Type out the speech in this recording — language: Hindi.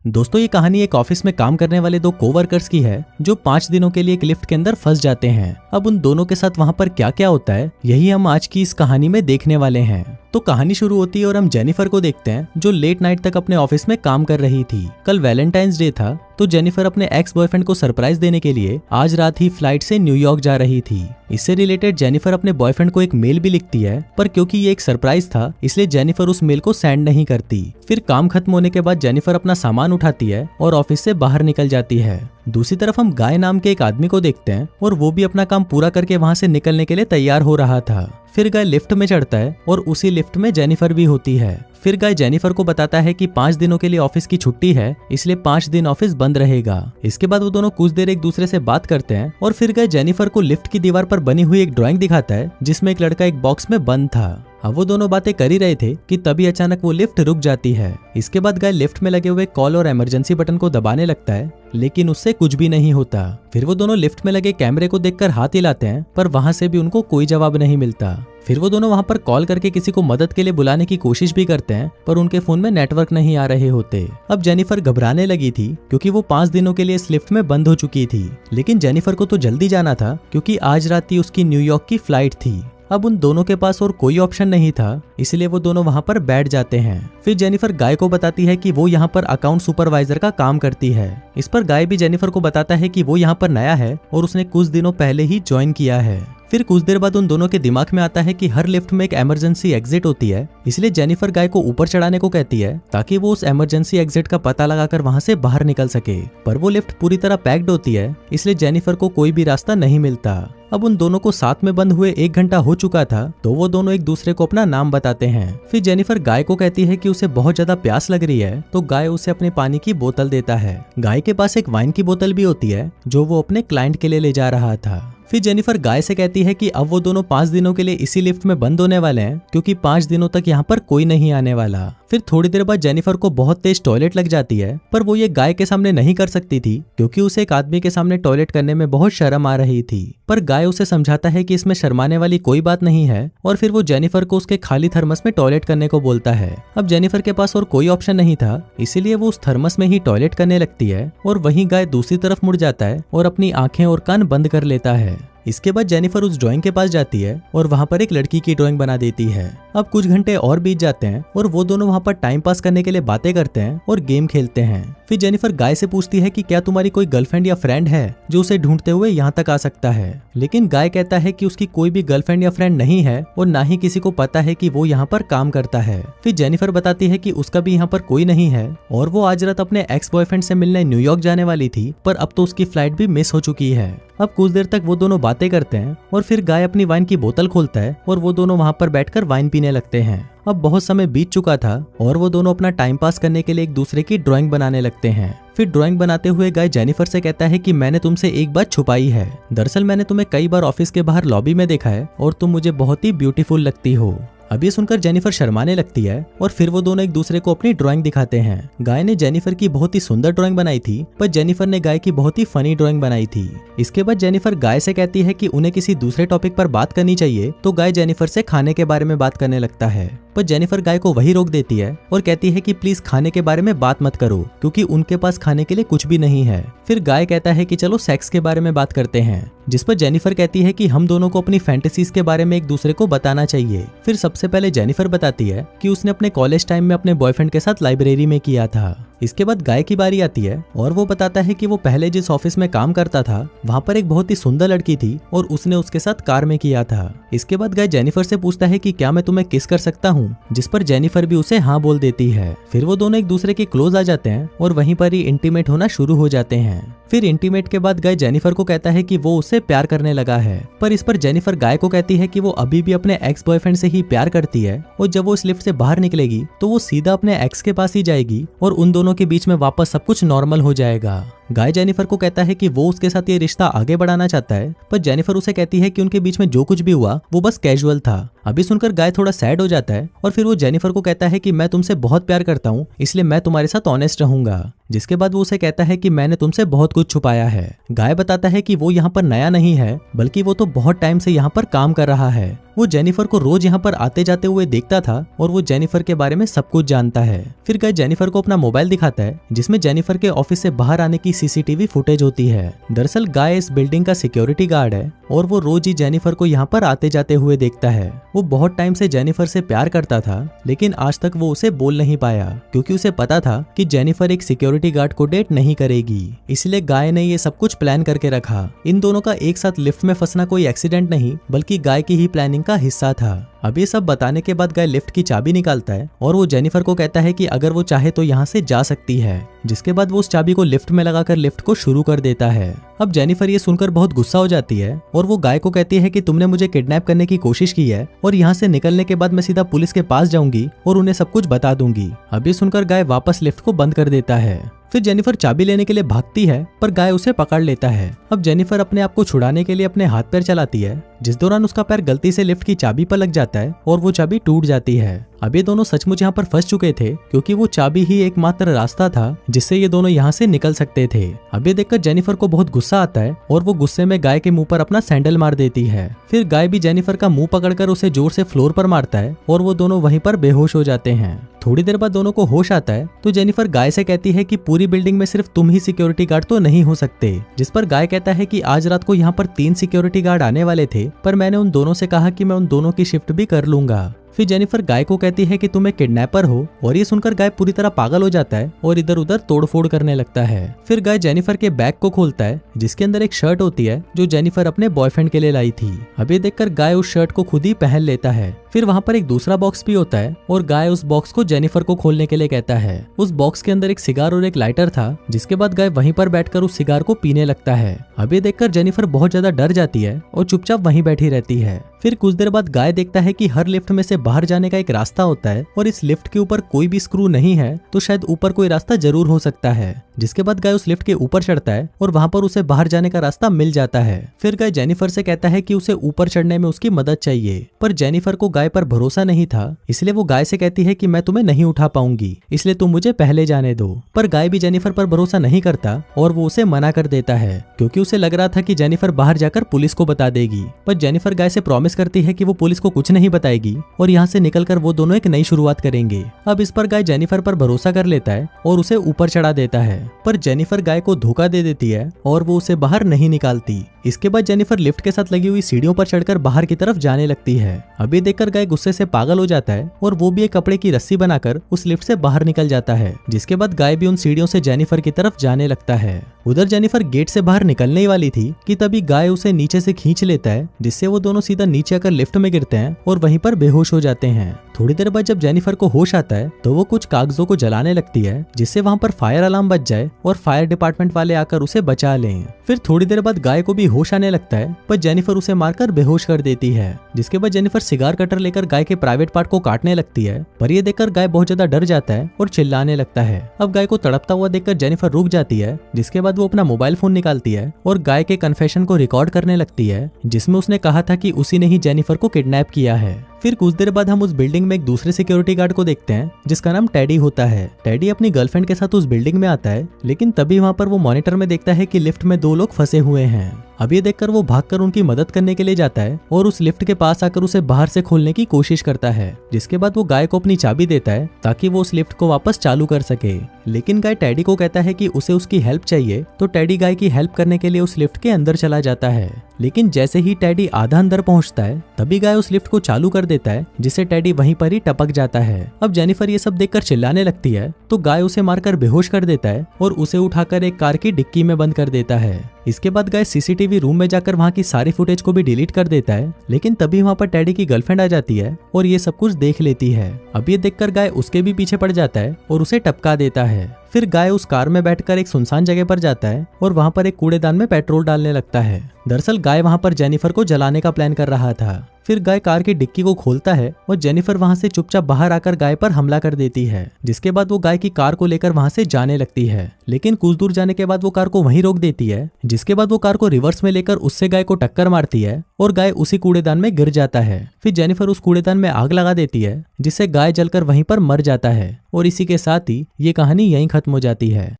दोस्तों ये कहानी एक ऑफिस में काम करने वाले दो कोवर्कर्स की है जो 5 दिनों के लिए एक लिफ्ट के अंदर फंस जाते हैं। अब उन दोनों के साथ वहां पर क्या क्या होता है यही हम आज की इस कहानी में देखने वाले हैं। तो कहानी शुरू होती है और हम जेनिफर को देखते हैं जो लेट नाइट तक अपने ऑफिस में काम कर रही थी। कल वैलेंटाइंस डे था तो जेनिफर अपने एक्स बॉयफ्रेंड को सरप्राइज देने के लिए आज रात ही फ्लाइट से न्यूयॉर्क जा रही थी। इससे रिलेटेड जेनिफर अपने बॉयफ्रेंड को एक मेल भी लिखती है, पर क्योंकि ये एक सरप्राइज था इसलिए जेनिफर उस मेल को सेंड नहीं करती। फिर काम खत्म होने के बाद जेनिफर अपना सामान उठाती है और ऑफिस से बाहर निकल जाती है। दूसरी तरफ हम गाय नाम के एक आदमी को देखते हैं और वो भी अपना काम पूरा करके वहां से निकलने के लिए तैयार हो रहा था। फिर गाय लिफ्ट में चढ़ता है और उसी लिफ्ट में जेनिफर भी होती है। फिर गाय जेनिफर को बताता है कि 5 दिनों के लिए ऑफिस की छुट्टी है, इसलिए 5 दिन ऑफिस बंद रहेगा। इसके बाद वो दोनों कुछ देर एक दूसरे से बात करते हैं और फिर गाय जेनिफर को लिफ्ट की दीवार पर बनी हुई एक ड्राइंग दिखाता है जिसमें एक लड़का एक बॉक्स में बंद था। अब वो दोनों बातें कर ही रहे थे कि तभी अचानक वो लिफ्ट रुक जाती है। इसके बाद गाय लिफ्ट में लगे हुए कॉल और इमरजेंसी बटन को दबाने लगता है, लेकिन उससे कुछ भी नहीं होता। फिर वो दोनों लिफ्ट में लगे कैमरे को देखकर हाथ हिलाते हैं, पर वहां से भी उनको कोई जवाब नहीं मिलता। फिर वो दोनों वहां पर कॉल करके किसी को मदद के लिए बुलाने की कोशिश भी करते हैं, पर उनके फोन में नेटवर्क नहीं आ रहे होते। अब जेनिफर घबराने लगी थी क्योंकि वो 5 दिनों के लिए इस लिफ्ट में बंद हो चुकी थी, लेकिन जेनिफर को तो जल्दी जाना था क्योंकि आज रात ही उसकी न्यूयॉर्क की फ्लाइट थी। अब उन दोनों के पास और कोई ऑप्शन नहीं था, इसलिए वो दोनों वहां पर बैठ जाते हैं। फिर जेनिफर गाय को बताती है कि वो यहाँ पर अकाउंट सुपरवाइजर का काम करती है। इस पर गाय भी जेनिफर को बताता है कि वो यहाँ पर नया है और उसने कुछ दिनों पहले ही ज्वाइन किया है। फिर कुछ देर बाद उन दोनों के दिमाग में आता है कि हर लिफ्ट में एक इमरजेंसी एग्जिट होती है, इसलिए जेनिफर गाय को ऊपर चढ़ाने को कहती है ताकि वो उस इमरजेंसी एग्जिट का पता लगाकर वहां से बाहर निकल सके। पर वो लिफ्ट पूरी तरह पैक्ड होती है, इसलिए जेनिफर को कोई भी रास्ता नहीं मिलता। अब उन दोनों को साथ में बंद हुए 1 घंटा हो चुका था, तो वो दोनों एक दूसरे को अपना नाम बताते हैं। फिर जेनिफर गाय को कहती है कि उसे बहुत ज्यादा प्यास लग रही है, तो गाय उसे अपने पानी की बोतल देता है। गाय के पास एक वाइन की बोतल भी होती है जो वो अपने क्लाइंट के लिए ले जा रहा था। फिर जेनिफर गाय से कहती है कि अब वो दोनों 5 दिनों के लिए इसी लिफ्ट में बंद होने वाले हैं क्योंकि 5 दिनों तक यहाँ पर कोई नहीं आने वाला। फिर थोड़ी देर बाद जेनिफर को बहुत तेज टॉयलेट लग जाती है, पर वो ये गाय के सामने नहीं कर सकती थी क्योंकि उसे एक आदमी के सामने टॉयलेट करने में बहुत शर्म आ रही थी। पर गाय उसे समझाता है कि इसमें शर्माने वाली कोई बात नहीं है और फिर वो जेनिफर को उसके खाली थर्मस में टॉयलेट करने को बोलता है। अब जेनिफर के पास और कोई ऑप्शन नहीं था, इसीलिए वो उस थर्मस में ही टॉयलेट करने लगती है और वहीं गाय दूसरी तरफ मुड़ जाता है और अपनी आंखें और कान बंद कर लेता है। इसके बाद जेनिफर उस ड्राइंग के पास जाती है और वहां पर एक लड़की की ड्राइंग बना देती है। अब कुछ घंटे और बीत जाते हैं और वो दोनों वहां पर टाइम पास करने के लिए बातें करते हैं और गेम खेलते हैं। फिर जेनिफर गाय से पूछती है कि क्या तुम्हारी कोई गर्लफ्रेंड या फ्रेंड है जो उसे ढूंढते हुए यहाँ तक आ सकता है, लेकिन गाय कहता है कि उसकी कोई भी गर्लफ्रेंड या फ्रेंड नहीं है और ना ही किसी को पता है कि वो यहाँ पर काम करता है। फिर जेनिफर बताती है कि उसका भी यहाँ पर कोई नहीं है और वो आज रात अपने एक्स बॉयफ्रेंड से मिलने न्यूयॉर्क जाने वाली थी, पर अब तो उसकी फ्लाइट भी मिस हो चुकी है। अब कुछ देर तक वो दोनों बातें करते हैं और फिर गाय अपनी वाइन की बोतल खोलता है और वो दोनों वहां पर बैठकर वाइन पीने लगते हैं। अब बहुत समय बीत चुका था और वो दोनों अपना टाइम पास करने के लिए एक दूसरे की ड्राइंग बनाने लगते हैं। फिर ड्राइंग बनाते हुए गाय जेनिफर से कहता है कि मैंने तुमसे एक बात छुपाई है। दरअसल मैंने तुम्हें कई बार ऑफिस के बाहर लॉबी में देखा है और तुम मुझे बहुत ही ब्यूटीफुल लगती हो। अब ये सुनकर जेनिफर शर्माने लगती है और फिर वो दोनों एक दूसरे को अपनी ड्राइंग दिखाते हैं। गाय ने जेनिफर की बहुत ही सुंदर ड्राइंग बनाई थी, पर जेनिफर ने गाय की बहुत ही फनी ड्राइंग बनाई थी। इसके बाद जेनिफर गाय से कहती है कि उन्हें किसी दूसरे टॉपिक पर बात करनी चाहिए, तो गाय जेनिफर से खाने के बारे में बात करने लगता है, पर जेनिफर गाय को वही रोक देती है और कहती है कि प्लीज खाने के बारे में बात मत करो क्योंकि उनके पास खाने के लिए कुछ भी नहीं है। फिर गाय कहता है कि चलो सेक्स के बारे में बात करते हैं, जिस पर जेनिफर कहती है कि हम दोनों को अपनी फैंटेसीज के बारे में एक दूसरे को बताना चाहिए। फिर सबसे पहले जेनिफर बताती है कि उसने अपने कॉलेज टाइम में अपने बॉयफ्रेंड के साथ लाइब्रेरी में किया था। इसके बाद गाय की बारी आती है और वो बताता है कि वो पहले जिस ऑफिस में काम करता था वहाँ पर एक बहुत ही सुंदर लड़की थी और उसने उसके साथ कार में किया था। इसके बाद गाय जेनिफर से पूछता है कि क्या मैं तुम्हें किस कर सकता हूँ, जिस पर जेनिफर भी उसे हाँ बोल देती है। फिर वो दोनों एक दूसरे के क्लोज आ जाते हैं और वहीं पर ही इंटीमेट होना शुरू हो जाते हैं। फिर इंटीमेट के बाद गाय जेनिफर को कहता है कि वो उससे प्यार करने लगा है, पर इस पर जेनिफर गाय को कहती है कि वो अभी भी अपने एक्स बॉयफ्रेंड से ही प्यार करती है और जब वो इस लिफ्ट से बाहर निकलेगी तो वो सीधा अपने एक्स के पास ही जाएगी और उन दोनों के बीच में वापस सब कुछ नॉर्मल हो जाएगा। गाय जेनिफर को कहता है कि वो उसके साथ ये रिश्ता आगे बढ़ाना चाहता है, पर जेनिफर उसे कहती है कि उनके बीच में जो कुछ भी हुआ वो बस कैजुअल था। अभी सुनकर गाय थोड़ा सैड हो जाता है और फिर वो जेनिफर को कहता है कि मैं तुमसे बहुत प्यार करता हूँ, इसलिए मैं तुम्हारे साथ ऑनेस्ट रहूंगा। जिसके बाद वो उसे कहता है कि मैंने तुमसे बहुत कुछ छुपाया है। गाय बताता है कि वो यहाँ पर नया नहीं है, बल्कि वो तो बहुत टाइम से यहाँ पर काम कर रहा है। वो जेनिफर को रोज यहाँ पर आते जाते हुए देखता था और वो जेनिफर के बारे में सब कुछ जानता है। फिर गाय जेनिफर को अपना मोबाइल दिखाता है जिसमें जेनिफर के ऑफिस से बाहर आने की सीसीटीवी फुटेज होती है। दरअसल गाय इस बिल्डिंग का सिक्योरिटी गार्ड है और वो रोज ही जेनिफर को यहाँ पर आते जाते हुए देखता है। वो बहुत टाइम से जेनिफर से प्यार करता था, लेकिन आज तक वो उसे बोल नहीं पाया क्योंकि उसे पता था कि जेनिफर एक सिक्योरिटी गार्ड को डेट नहीं करेगी। इसलिए गाय ने ये सब कुछ प्लान करके रखा। इन दोनों का एक साथ लिफ्ट में फंसना कोई एक्सीडेंट नहीं, बल्कि गाय की ही प्लानिंग का हिस्सा था। अब ये सब बताने के बाद गाय लिफ्ट की चाबी निकालता है और वो जेनिफर को कहता है कि अगर वो चाहे तो यहाँ से जा सकती है। जिसके बाद वो उस चाबी को लिफ्ट में लगाकर लिफ्ट को शुरू कर देता है। अब जेनिफर ये सुनकर बहुत गुस्सा हो जाती है और वो गाय को कहती है कि तुमने मुझे किडनैप करने की कोशिश की है और यहाँ से निकलने के बाद मैं सीधा पुलिस के पास जाऊंगी और उन्हें सब कुछ बता दूंगी। अब ये सुनकर गाय वापस लिफ्ट को बंद कर देता है। फिर जेनिफर चाबी लेने के लिए भागती है, पर गाय उसे पकड़ लेता है। अब जेनिफर अपने आप को छुड़ाने के लिए अपने हाथ पैर चलाती है, जिस दौरान उसका पैर गलती से लिफ्ट की चाबी पर लग जाता है और वो चाबी टूट जाती है। अब ये दोनों सचमुच यहाँ पर फंस चुके थे क्योंकि वो चाबी ही एकमात्र रास्ता था जिससे ये दोनों यहाँ से निकल सकते थे। अब ये देखकर जेनिफर को बहुत गुस्सा आता है और वो गुस्से में गाय के मुंह पर अपना सैंडल मार देती है। फिर गाय भी जेनिफर का मुंह पकड़कर उसे जोर से फ्लोर पर मारता है और वो दोनों वहीं पर बेहोश हो जाते हैं। थोड़ी देर बाद दोनों को होश आता है तो जेनिफर गाय से कहती है कि पूरी बिल्डिंग में सिर्फ तुम ही सिक्योरिटी गार्ड तो नहीं हो सकते। जिस पर गाय कहता है कि आज रात को यहाँ पर 3 सिक्योरिटी गार्ड आने वाले थे, पर मैंने उन दोनों से कहा कि मैं उन दोनों की शिफ्ट भी कर लूंगा। फिर जेनिफर गाय को कहती है कि तुम एक किडनैपर हो और ये सुनकर गाय पूरी तरह पागल हो जाता है और इधर उधर तोड़फोड़ करने लगता है। फिर गाय जेनिफर के बैग को खोलता है जिसके अंदर एक शर्ट होती है जो जेनिफर अपने बॉयफ्रेंड के लिए लाई थी। अब ये देखकर गाय उस शर्ट को खुद ही पहन लेता है। फिर वहाँ पर एक दूसरा बॉक्स भी होता है और गाय उस बॉक्स को जेनिफर को खोलने के लिए कहता है। उस बॉक्स के अंदर एक सिगार और एक लाइटर था, जिसके बाद गाय वहीं पर बैठकर उस सिगार को पीने लगता है। अब ये देखकर जेनिफर बहुत ज्यादा डर जाती है और चुपचाप वहीं बैठी रहती है। फिर कुछ देर बाद गाय देखता है कि हर लिफ्ट में से बाहर जाने का एक रास्ता होता है और इस लिफ्ट के ऊपर कोई भी स्क्रू नहीं है, तो शायद ऊपर कोई रास्ता जरूर हो सकता है। जिसके बाद गाय उस लिफ्ट के ऊपर चढ़ता है और वहां पर उसे बाहर जाने का रास्ता मिल जाता है। फिर गाय जेनिफर से कहता है कि उसे ऊपर चढ़ने में उसकी मदद चाहिए, पर जेनिफर को गाय पर भरोसा नहीं था, इसलिए वो गाय से कहती है कि मैं तुम्हें नहीं उठा पाऊंगी, इसलिए तुम मुझे पहले जाने दो। पर गाय भी जेनिफर पर भरोसा नहीं करता और वो उसे मना कर देता है क्योंकि उसे लग रहा था कि जेनिफर बाहर जाकर पुलिस को बता देगी। पर जेनिफर गाय से प्रॉमिस करती है कि वो पुलिस को कुछ नहीं बताएगी और यहाँ से निकलकर वो दोनों एक नई शुरुआत करेंगे। अब इस पर गाय जेनिफर पर भरोसा कर लेता है और उसे ऊपर चढ़ा देता है, पर जेनिफर गाय को धोखा दे देती है और वो उसे बाहर नहीं निकालती। इसके बाद जेनिफर लिफ्ट के साथ लगी हुई सीढ़ियों पर चढ़कर बाहर की तरफ जाने लगती है। अभी देखकर गाय गुस्से से पागल हो जाता है और वो भी एक कपड़े की रस्सी बनाकर उस लिफ्ट से बाहर निकल जाता है। जिसके बाद गाय भी उन सीढ़ियों से जेनिफर की तरफ जाने लगता है। उधर जेनिफर गेट से बाहर निकलने ही वाली थी कि तभी गाय उसे नीचे से खींच लेता है, जिससे वो दोनों सीधा नीचे आकर लिफ्ट में गिरते हैं और वहीं पर बेहोश हो जाते हैं। थोड़ी देर बाद जब जेनिफर को होश आता है तो वो कुछ कागजों को जलाने लगती है, जिससे वहां पर फायर अलार्म बज जाए और फायर डिपार्टमेंट वाले आकर उसे बचा लें। फिर थोड़ी देर बाद गाय को भी होश आने लगता है, पर जेनिफर उसे मारकर बेहोश कर देती है। जिसके बाद जेनिफर सिगार कटर लेकर गाय के प्राइवेट पार्ट को काटने लगती है, पर ये देखकर गाय बहुत ज्यादा डर जाता है और चिल्लाने लगता है। अब गाय को तड़पता हुआ देखकर जेनिफर रुक जाती है, जिसके बाद वो अपना मोबाइल फोन निकालती है और गाय के कन्फेशन को रिकॉर्ड करने लगती है, जिसमें उसने कहा था कि उसी ने ही जेनिफर को किडनैप किया है। फिर कुछ देर बाद हम उस बिल्डिंग में एक दूसरे सिक्योरिटी गार्ड को देखते हैं जिसका नाम टेडी होता है। टेडी अपनी गर्लफ्रेंड के साथ उस बिल्डिंग में आता है, लेकिन तभी वहां पर वो मॉनिटर में देखता है कि लिफ्ट में 2 लोग फंसे हुए हैं। अब ये देखकर वो भागकर उनकी मदद करने के लिए जाता है और उस लिफ्ट के पास आकर उसे बाहर से खोलने की कोशिश करता है। जिसके बाद वो गाय को अपनी चाबी देता है ताकि वो उस लिफ्ट को वापस चालू कर सके। लेकिन गाय टेडी को कहता है कि उसे उसकी हेल्प चाहिए, तो टेडी गाय की हेल्प करने के लिए उस लिफ्ट के अंदर चला जाता है। लेकिन जैसे ही टेडी आधा अंदर पहुंचता है तभी गाय उस लिफ्ट को चालू कर देता है, जिससे टेडी वहीं पर ही टपक जाता है। अब जेनिफर ये सब देखकर चिल्लाने लगती है, तो गाय उसे मारकर बेहोश कर देता है और उसे उठाकर एक कार की डिक्की में बंद कर देता है। इसके बाद गाय सीसीटीवी रूम में जाकर वहां की सारी फुटेज को भी डिलीट कर देता है, लेकिन तभी वहां पर टेडी की गर्लफ्रेंड आ जाती है और ये सब कुछ देख लेती है। अब ये देखकर गाय उसके भी पीछे पड़ जाता है और उसे टपका देता है। फिर गाय उस कार में बैठकर एक सुनसान जगह पर जाता है और वहां पर एक कूड़ेदान में पेट्रोल डालने लगता है। दरअसल गाय वहां पर जेनिफर को जलाने का प्लान कर रहा था। फिर गाय कार की डिक्की को खोलता है और जेनिफर वहां से चुपचाप बाहर आकर गाय पर हमला कर देती है, जिसके बाद वो गाय की कार को लेकर वहां से जाने लगती है। लेकिन कुछ दूर जाने के बाद वो कार को वहीं रोक देती है, जिसके बाद वो कार को रिवर्स में लेकर उससे गाय को टक्कर मारती है और गाय उसी कूड़ेदान में गिर जाता है। फिर जेनिफर उस कूड़ेदान में आग लगा देती है, जिससे गाय जलकर वहीं पर मर जाता है। और इसी के साथ ही ये कहानी यहीं खत्म हो जाती है।